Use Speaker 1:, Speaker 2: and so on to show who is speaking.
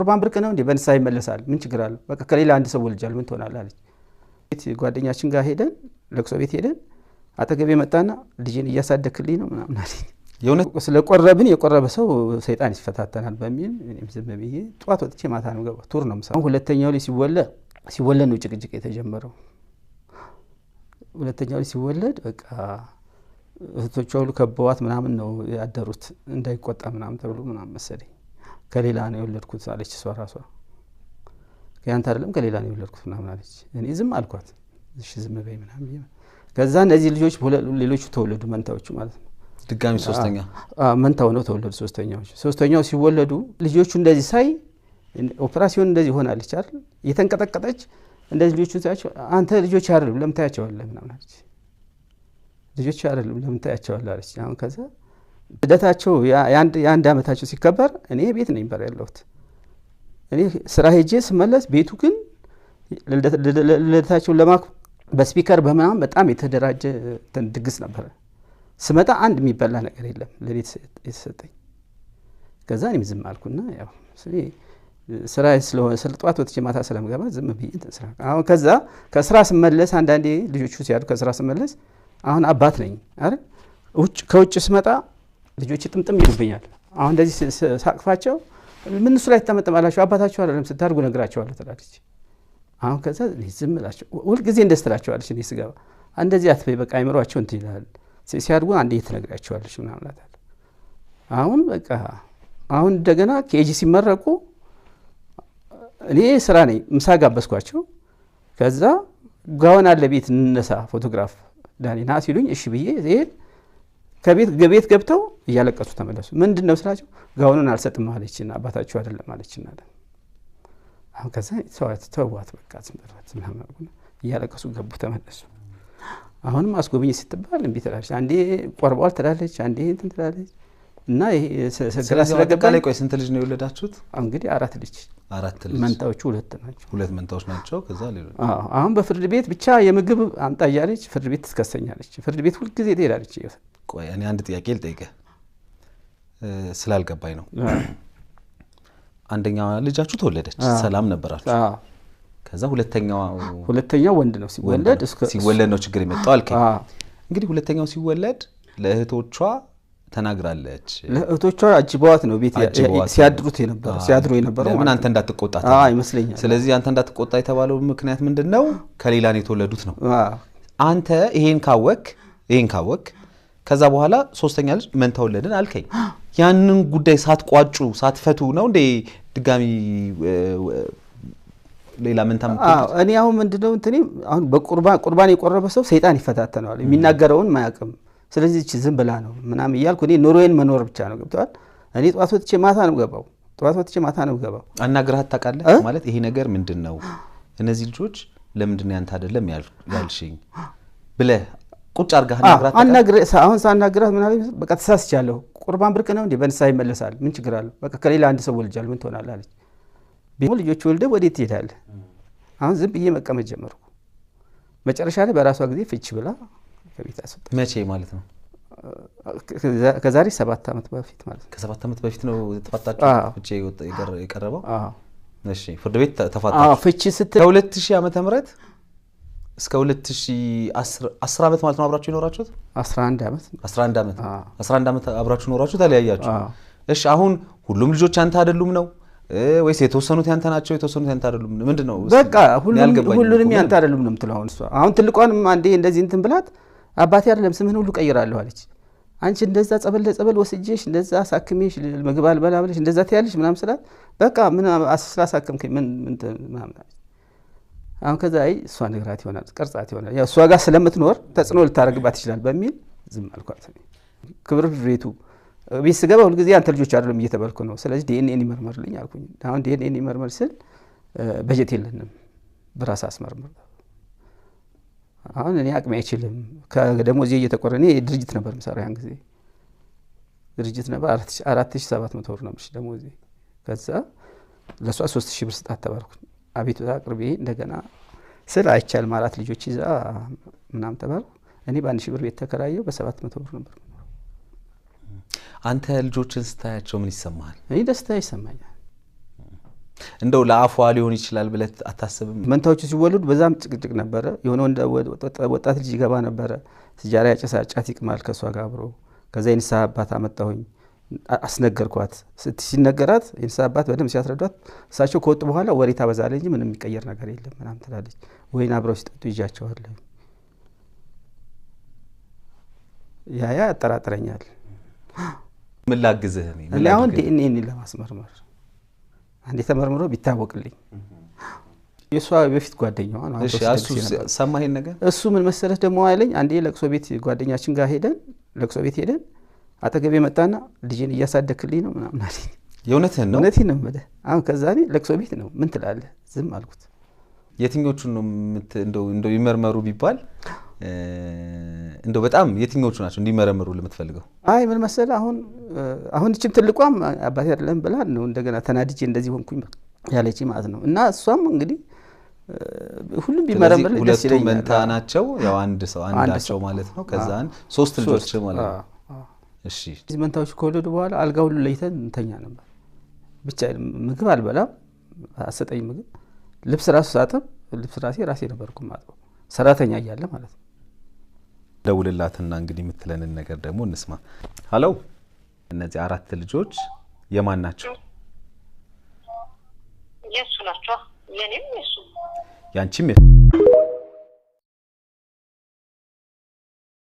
Speaker 1: ቁርባን ብርቅ ነው እንዴ በንሳ ይመለሳል ምን ችግር አለው በቃ ከሌላ አንድ ሰው ወልጃል ምን ትሆናለህ አለች ቤት ጓደኛችን ጋር ሄደን ለቅሶ ቤት ሄደን አጠገቤ መጣና ልጅን እያሳደክልኝ ነው ምናምን አለኝ
Speaker 2: የሆነ
Speaker 1: ስለቆረብን የቆረበ ሰው ሰይጣን ይፈታተናል በሚል እኔም ዝም ብዬ ጧት ወጥቼ ማታ ነው ገባው ቱር ነው ምሳው ሁለተኛው ላይ ሲወለድ ነው ጭቅጭቅ የተጀመረው ሁለተኛው ላይ ሲወለድ በቃ እህቶቿ ሁሉ ከበዋት ምናምን ነው ያደሩት እንዳይቆጣ ምናምን ተብሎ ምናምን መሰለኝ ከሌላ ነው የወለድኩት አለች እሷ ራሷ ከያንተ አይደለም ከሌላ ነው የወለድኩት ምናምን አለች እኔ ዝም አልኳት እሺ ዝም በይ ምናምን ከዛ እነዚህ ልጆች ሌሎቹ ተወለዱ መንታዎቹ ማለት ነው
Speaker 2: ድጋሚ ሶስተኛ
Speaker 1: መንታው ነው ተወለዱ ሶስተኛው ሲወለዱ ልጆቹ እንደዚህ ሳይ ኦፕራሲዮን እንደዚህ ሆናለች አይደል የተንቀጠቀጠች እንደዚህ ልጆቹ ታያቸው አንተ ልጆች አይደለም ለምን ታያቸዋለህ ምናምን አለች ልጆች አይደለም ለምን ታያቸዋለህ አለች አሁን ከዛ ልደታቸው የአንድ አመታቸው ሲከበር እኔ ቤት ነኝ በር ያለሁት እኔ ስራ ሄጄ ስመለስ ቤቱ ግን ልደታቸውን ለማክበር በስፒከር በመናም በጣም የተደራጀ ድግስ ነበር ስመጣ አንድ የሚበላ ነገር የለም ለኔት የተሰጠኝ ከዛ እኔም ዝም አልኩና ያው ስራ ስለሆነ ስልጧት ወጥቼ ማታ ስለምገባ ዝም ብዬ ተስራ አሁን ከዛ ከስራ ስመለስ አንዳንዴ ልጆቹ ሲያዱ ከስራ ስመለስ አሁን አባት ነኝ አይደል ከውጭ ስመጣ ልጆች ጥምጥም ይሉብኛል አሁን እንደዚህ ሳቅፋቸው ምን እሱ ላይ ተመጠማላችሁ አባታችሁ አይደለም ስታርጉ ነግራቸዋለሁ ትላለች አሁን ከዛ ዝም እላቸው ሁሉ ጊዜ እንደስተላቸዋለች እኔ ስገባ እንደዚህ አትበይ በቃ አይምሯቸው እንት ይላል ሲያድጉ አንዴ ትነግራቸዋለች ምናምን አላታል አሁን በቃ አሁን እንደገና ኬጂ ሲመረቁ እኔ ስራ ነኝ ምሳ ጋበዝኳቸው ከዛ ጋውን አለ ቤት እንነሳ ፎቶግራፍ ዳኒና ሲሉኝ እሺ ብዬ ይሄን ከቤት ገብተው እያለቀሱ ተመለሱ ምንድነው ስላቸው ጋውኑን አልሰጥም አለችና አባታቸው አይደለም አለችና አሁን ከዛ ተዋት በቃ ዝምብራት ምናምን እያለቀሱ ገቡ ተመለሱ አሁንም አስጎብኝ ስትባል እንዴ ትላለች አንዴ ቆርቧል ትላለች አንዴ እንትን ትላለች እና ይሄ ሰገራ ስለገባ
Speaker 2: ላይ ቆይ ስንት ልጅ ነው የወለዳችሁት
Speaker 1: እንግዲህ አራት ልጅ መንታዎቹ ሁለት
Speaker 2: መንታዎች ናቸው ከዛ ሌሎች
Speaker 1: አሁን በፍርድ ቤት ብቻ የምግብ አምጣ እያለች ፍርድ ቤት ትከሰኛለች ፍርድ ቤት ሁሉ ጊዜ ትሄዳለች
Speaker 2: ቆይ እኔ አንድ ጥያቄ ልጠይቅህ ስላልገባኝ ነው አንደኛው ልጃችሁ ተወለደች ሰላም ነበራችሁ ከዛ ሁለተኛው ወንድ ነው ሲወለድ ነው ችግር የመጣው አልከኝ እንግዲህ ሁለተኛው ሲወለድ ለእህቶቿ ተናግራለች
Speaker 1: ለእህቶቿ አጅባዋት ነው ቤት ሲያድሩ የነበረው
Speaker 2: ለምን አንተ እንዳትቆጣት
Speaker 1: ይመስለኛል
Speaker 2: ስለዚህ አንተ እንዳትቆጣ የተባለው ምክንያት ምንድነው ከሌላ ነው የተወለዱት ነው አንተ ይሄን ካወክ ከዛ በኋላ ሶስተኛ ልጅ መንታ ወለድን አልከኝ ያንን ጉዳይ ሳትቋጩ ሳትፈቱ ነው እንዴ ድጋሚ ሌላ መንታም
Speaker 1: እኔ አሁን ምንድነው እንትኔ አሁን በቁርባን የቆረበ ሰው ሰይጣን ይፈታተናል የሚናገረውን ማያቀም ስለዚህ እቺ ዝም ብላ ነው ምናም ይያልኩ እኔ ኑሮዬን መኖር ብቻ ነው ገብቷል እኔ ጧት ወጥቼ ማታ ነው ገባው
Speaker 2: አናግራት ታውቃለህ ማለት ይሄ ነገር ምንድነው እነዚህ ልጆች ለምንድነው ያንተ አይደለም ያልሽኝ ብለ ቁጭ አርጋ
Speaker 1: አሁን ሳናግራት ምን አለኝ በቃ ተሳስቻለሁ ቁርባን ብርቅ ነው እንዴ በንሳ ይመለሳል ምን ችግር አለው በቃ ከሌላ አንድ ሰው ወልጃል ምን ትሆናለህ አለች ቢሆን ልጆች ወልደ ወዴት ትሄዳለህ አሁን ዝም ብዬ መቀመጥ ጀመርኩ መጨረሻ ላይ በራሷ ጊዜ ፍቺ ብላ ከቤት አስወጣች
Speaker 2: መቼ ማለት ነው
Speaker 1: ከዛሬ 7 አመት በፊት ማለት ነው
Speaker 2: ከ7 አመት በፊት ነው ተፋታችሁ ፍቺ የቀረበው እሺ ፍርድ ቤት ተፋታችሁ
Speaker 1: ፍቺ
Speaker 2: ከ2000 ዓመተ ምህረት እስከ 2010 አመት ማለት ነው አብራችሁ ይኖራችሁት 11 አመት አብራችሁ ኖራችሁ ተለያያችሁ እሺ አሁን ሁሉም ልጆች አንተ አይደሉም ነው ወይስ የተወሰኑት ያንተ ናቸው የተወሰኑት ያንተ አይደሉም ምንድነው
Speaker 1: በቃ ሁሉንም ያንተ አይደሉም ነው የምትለው አሁን ትልቋንም አንዴ እንደዚህ እንትን ብላት አባቴ አይደለም ስምህን ሁሉ ቀይራለሁ አለች አንቺ እንደዛ ጸበል ወስጄሽ እንደዛ ሳክሜሽ ምግብ አልበላ ብለሽ እንደዛ ትያለሽ ምናም ስላት በቃ ምን አስላሳከምከኝ ምን ምናምን አሁን ከዛ እሷ ነግራት ይሆናል ቀርጻት ይሆናል ያው እሷ ጋር ስለምትኖር ተጽኖ ልታረግባት ይችላል በሚል ዝም አልኳት ክብር ቤቱ ቢስ ገባ ሁሉ ጊዜ አንተ ልጆች አይደለም እየተባልኩ ነው ስለዚህ ዲኤንኤ ይመርመርልኝ አልኩኝ አሁን ዲኤንኤ ይመርመር ስል በጀት የለንም በራስ አስመርመር አሁን እኔ አቅሜ አይችልም ከደሞዝ እየተቆረኔ ድርጅት ነበር መስሪያ ያን ጊዜ ድርጅት ነበር 4700 ብር ነው ደሞዝ ከዛ ለሷ 3000 ብር ስጣት ተባልኩ አቤቱታ አቅርቤ እንደገና ስለ አይቻልም አራት ልጆች ይዛ ምናም ተባልኩ እኔ በ1000 ብር ቤት ተከራየው በ700 ብር ነበር
Speaker 2: አንተ ልጆችን ስታያቸው ምን ይሰማሃል
Speaker 1: እኔ ደስታ ይሰማኛል
Speaker 2: እንደው ለአፏ ሊሆን ይችላል ብለህ አታስብም?
Speaker 1: መንታዎቹ ሲወለዱ በዛም ጭቅጭቅ ነበረ። የሆነ ወጣት ልጅ ይገባ ነበረ፣ ሲጃራ ያጨሳል፣ ጫት ይቅማል ከሷ ጋር አብሮ። ከዛ የንስሐ አባት አመጣሁኝ አስነገርኳት። ሲነገራት የንስሐ አባት በደንብ ሲያስረዷት እሳቸው ከወጡ በኋላ ወሬ ታበዛለች እንጂ ምንም የሚቀየር ነገር የለም ምናምን ትላለች። ወይን አብረው ሲጠጡ ይዣቸዋለሁ። ያ ያጠራጥረኛል።
Speaker 2: ምን ላግዝህ
Speaker 1: እኔ አሁን ዲኤንኤን ለማስመርመር አንዴ ተመርምሮ ቢታወቅልኝ የሷ በፊት ጓደኛዋ ነው።
Speaker 2: እሺ እሱ ሰማህ ይሄን ነገር?
Speaker 1: እሱ ምን መሰለህ ደግሞ አይለኝ አንዴ ለቅሶ ቤት ጓደኛችን ጋር ሄደን ለቅሶ ቤት ሄደን አጠገቤ መጣና ልጅን እያሳደክልኝ ነው ምናምን አለኝ።
Speaker 2: የእውነትህን ነው?
Speaker 1: እውነቴን ነው የምልህ። አሁን ከዛ እኔ ለቅሶ ቤት ነው ምን ትላለህ? ዝም አልኩት።
Speaker 2: የትኞቹን ነው እንደው ይመርመሩ ቢባል እንደው በጣም የትኞቹ ናቸው እንዲመረመሩ ለምትፈልገው?
Speaker 1: አይ ምን መሰለህ አሁን እቺም ትልቋም አባቴ አይደለም ብላ ነው እንደገና ተናድጄ እንደዚህ ሆንኩኝ ያለች ማለት ነው። እና እሷም እንግዲህ ሁሉም ቢመረመር ደስ ይለኛል።
Speaker 2: ሁለቱ መንታ ናቸው ያው አንዳቸው ማለት ነው። ከዛ ሶስት ልጆች ማለት ነው። እሺ
Speaker 1: እዚህ መንታዎች ከወለዱ በኋላ አልጋ ሁሉ ለይተን እንተኛ ነበር። ብቻ ምግብ አልበላም፣ አሰጠኝ ምግብ። ልብስ ራሱ ሳጥብ ልብስ ራሴ ነበርኩ ማጥበው ሰራተኛ እያለ ማለት ነው።
Speaker 2: ደውልላትና እንግዲህ የምትለንን ነገር ደግሞ እንስማ። ሃሎ እነዚህ 4 ልጆች የማን ናቸው?
Speaker 3: የሱ ናቸው። የኔም የሱ
Speaker 2: ያንቺም